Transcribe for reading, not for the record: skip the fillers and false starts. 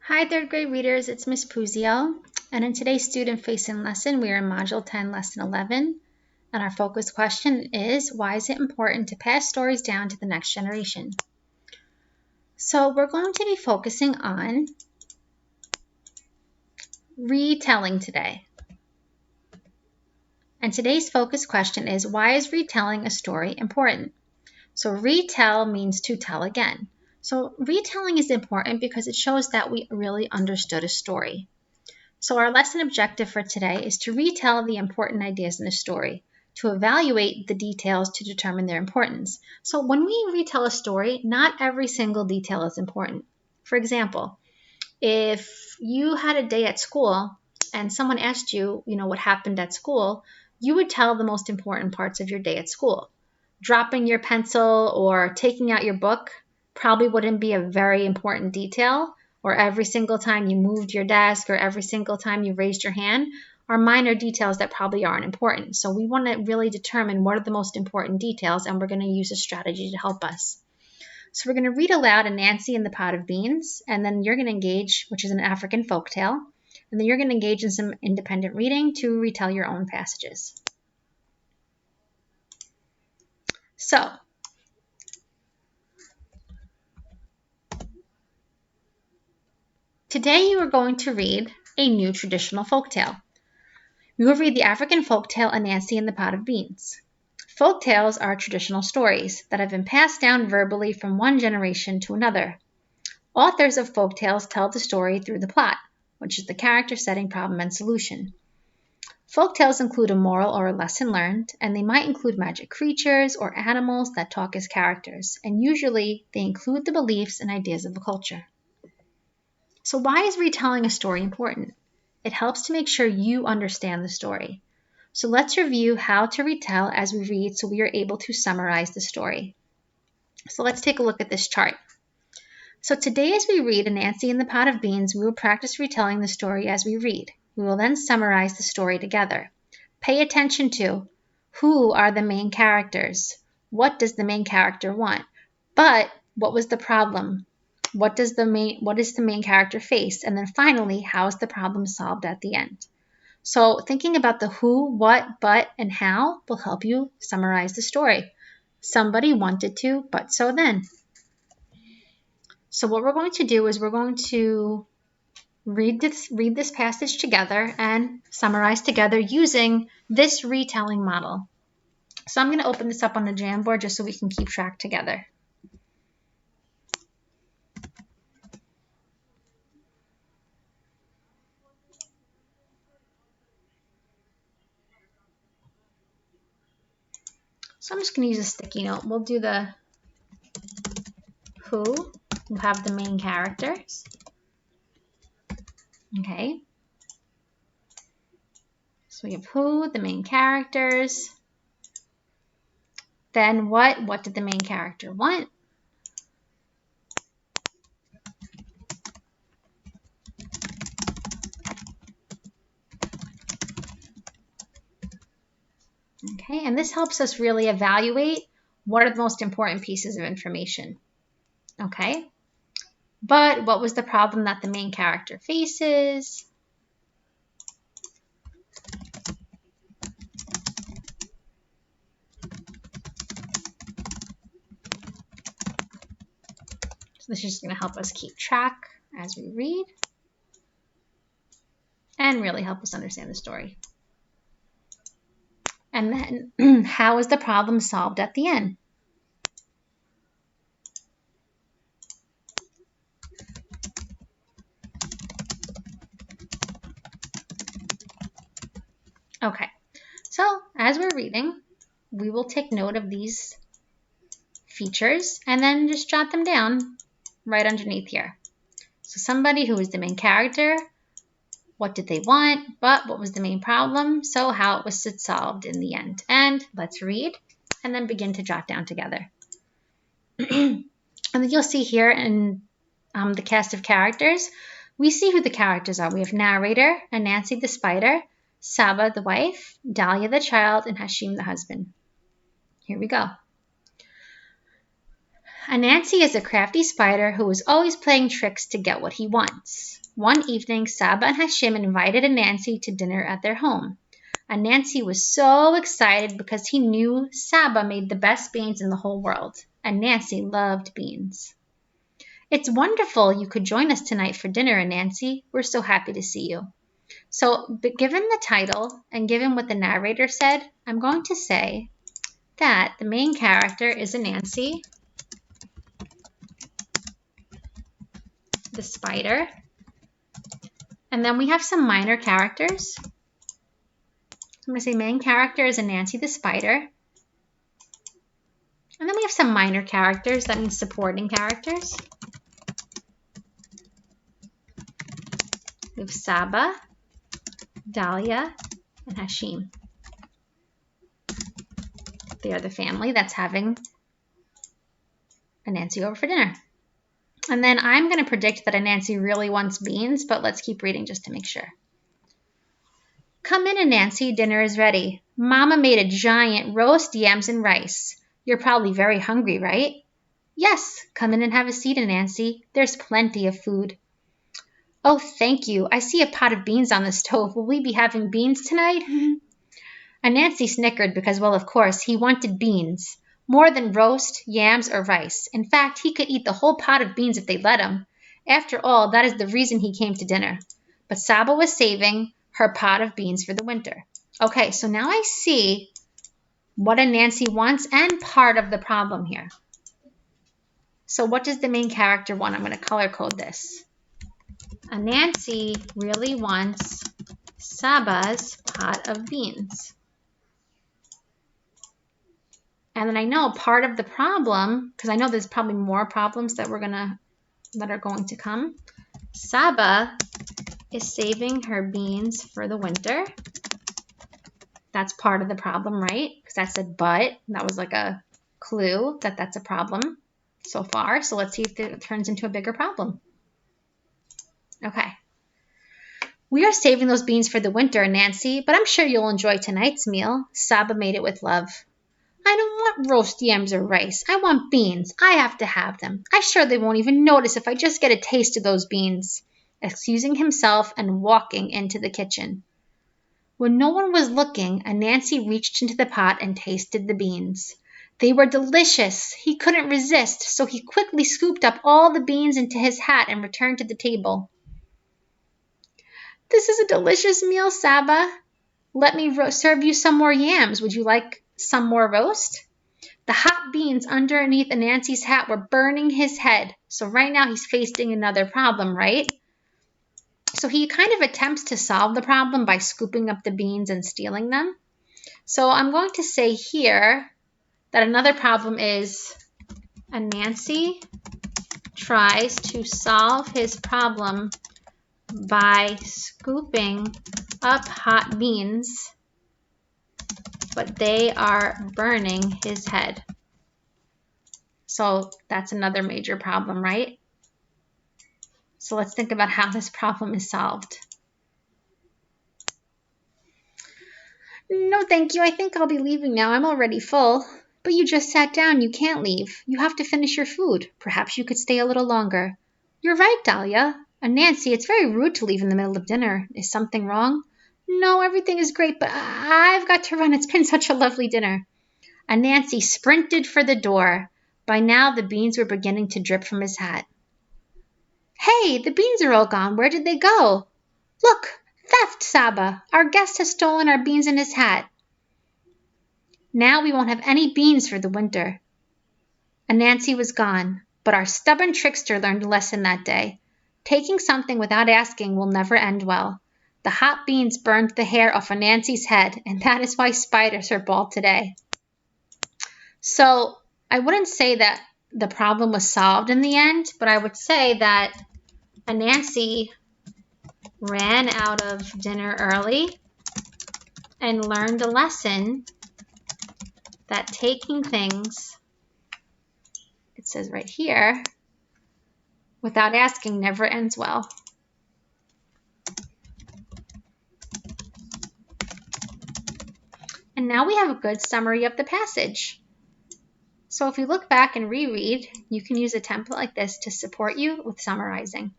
Hi, third grade readers, it's Miss Puzio, and in today's student-facing lesson, we are in Module 10, Lesson 11, and our focus question is, why is it important to pass stories down to the next generation? So we're going to be focusing on retelling today. And today's focus question is, why is retelling a story important? So retell means to tell again. So retelling is important because it shows that we really understood a story. So our lesson objective for today is to retell the important ideas in a story, to evaluate the details to determine their importance. So when we retell a story, not every single detail is important. For example, if you had a day at school and someone asked you, what happened at school, you would tell the most important parts of your day at school. Dropping your pencil or taking out your book probably wouldn't be a very important detail, or every single time you moved your desk or every single time you raised your hand are minor details that probably aren't important. So we want to really determine what are the most important details, and we're going to use a strategy to help us. So we're going to read aloud Anansi and the Pot of Beans, and then you're going to engage, which is an African folktale, and then you're going to engage in some independent reading to retell your own passages. So, today you are going to read a new traditional folktale. We will read the African folktale Anansi and the Pot of Beans. Folktales are traditional stories that have been passed down verbally from one generation to another. Authors of folktales tell the story through the plot, which is the character, setting, problem, and solution. Folktales include a moral or a lesson learned, and they might include magic creatures or animals that talk as characters, and usually they include the beliefs and ideas of a culture. So why is retelling a story important? It helps to make sure you understand the story. So let's review how to retell as we read so we are able to summarize the story. So let's take a look at this chart. So today as we read Anansi and the Pot of Beans, we will practice retelling the story as we read. We will then summarize the story together. Pay attention to who are the main characters. What does the main character want? But what was the problem? What does the main character face? And then finally, how is the problem solved at the end? So thinking about the who, what, but, and how will help you summarize the story. Somebody wanted to, but so then. So what we're going to do is we're going to read this passage together and summarize together using this retelling model. So I'm going to open this up on the Jamboard just so we can keep track together. So I'm just going to use a sticky note. We'll do the who. We'll have the main characters. Okay. So we have who, the main characters. Then what did the main character want? Okay, and this helps us really evaluate what are the most important pieces of information. Okay, but what was the problem that the main character faces? So this is just going to help us keep track as we read and really help us understand the story. And then how is the problem solved at the end? Okay, so as we're reading, we will take note of these features and then just jot them down right underneath here. So somebody who is the main character, what did they want, but what was the main problem, so how it was solved in the end. And let's read and then begin to jot down together. And then you'll see here in the cast of characters, we see who the characters are. We have narrator, Anansi the spider, Saba the wife, Dahlia the child, and Hashim the husband. Here we go. Anansi is a crafty spider who is always playing tricks to get what he wants. One evening, Saba and Hashim invited Anansi to dinner at their home. Anansi was so excited because he knew Saba made the best beans in the whole world. Anansi loved beans. It's wonderful you could join us tonight for dinner, Anansi. We're so happy to see you. So, given the title and given what the narrator said, I'm going to say that the main character is Anansi, the spider, and then we have some minor characters. I'm going to say main character is Anansi the spider, and then we have some minor characters, that means supporting characters. We have Saba, Dahlia, and Hashim. They are the family that's having Anansi over for dinner. And then I'm going to predict that Anansi really wants beans, but let's keep reading just to make sure. Come in, Anansi, dinner is ready. Mama made a giant roast yams and rice. You're probably very hungry, right? Yes, come in and have a seat, Anansi. There's plenty of food. Oh, thank you. I see a pot of beans on the stove. Will we be having beans tonight? Anansi snickered because, well, of course, he wanted beans. More than roast, yams, or rice. In fact, he could eat the whole pot of beans if they'd let him. After all, that is the reason he came to dinner. But Saba was saving her pot of beans for the winter. Okay, so now I see what Anansi wants and part of the problem here. So what does the main character want? I'm going to color code this. Anansi really wants Saba's pot of beans. And then I know part of the problem, because I know there's probably more problems that are going to come. Saba is saving her beans for the winter. That's part of the problem, right? Because that said but. That was like a clue that that's a problem so far. So let's see if it turns into a bigger problem. Okay. We are saving those beans for the winter, Anansi, but I'm sure you'll enjoy tonight's meal. Saba made it with love. I don't want roast yams or rice. I want beans. I have to have them. I'm sure they won't even notice if I just get a taste of those beans. Excusing himself and walking into the kitchen. When no one was looking, Anansi reached into the pot and tasted the beans. They were delicious. He couldn't resist, so he quickly scooped up all the beans into his hat and returned to the table. This is a delicious meal, Saba. Let me serve you some more yams. Would you like some more roast? The hot beans underneath Anansi's hat were burning his head. So right now he's facing another problem, right? So he kind of attempts to solve the problem by scooping up the beans and stealing them. So I'm going to say here that another problem is Anansi tries to solve his problem by scooping up hot beans, but they are burning his head. So that's another major problem, right? So let's think about how this problem is solved. No, thank you. I think I'll be leaving now. I'm already full. But you just sat down. You can't leave. You have to finish your food. Perhaps you could stay a little longer. You're right, Dahlia. Anansi, it's very rude to leave in the middle of dinner. Is something wrong? No, everything is great, but I've got to run. It's been such a lovely dinner. Anansi sprinted for the door. By now, the beans were beginning to drip from his hat. Hey, the beans are all gone. Where did they go? Look, theft, Saba. Our guest has stolen our beans in his hat. Now we won't have any beans for the winter. Anansi was gone, but our stubborn trickster learned a lesson that day. Taking something without asking will never end well. The hot beans burned the hair off Anansi's head, and that is why spiders are bald today. So I wouldn't say that the problem was solved in the end, but I would say that Anansi ran out of dinner early and learned a lesson that taking things, it says right here, without asking never ends well. And now we have a good summary of the passage. So if you look back and reread, you can use a template like this to support you with summarizing.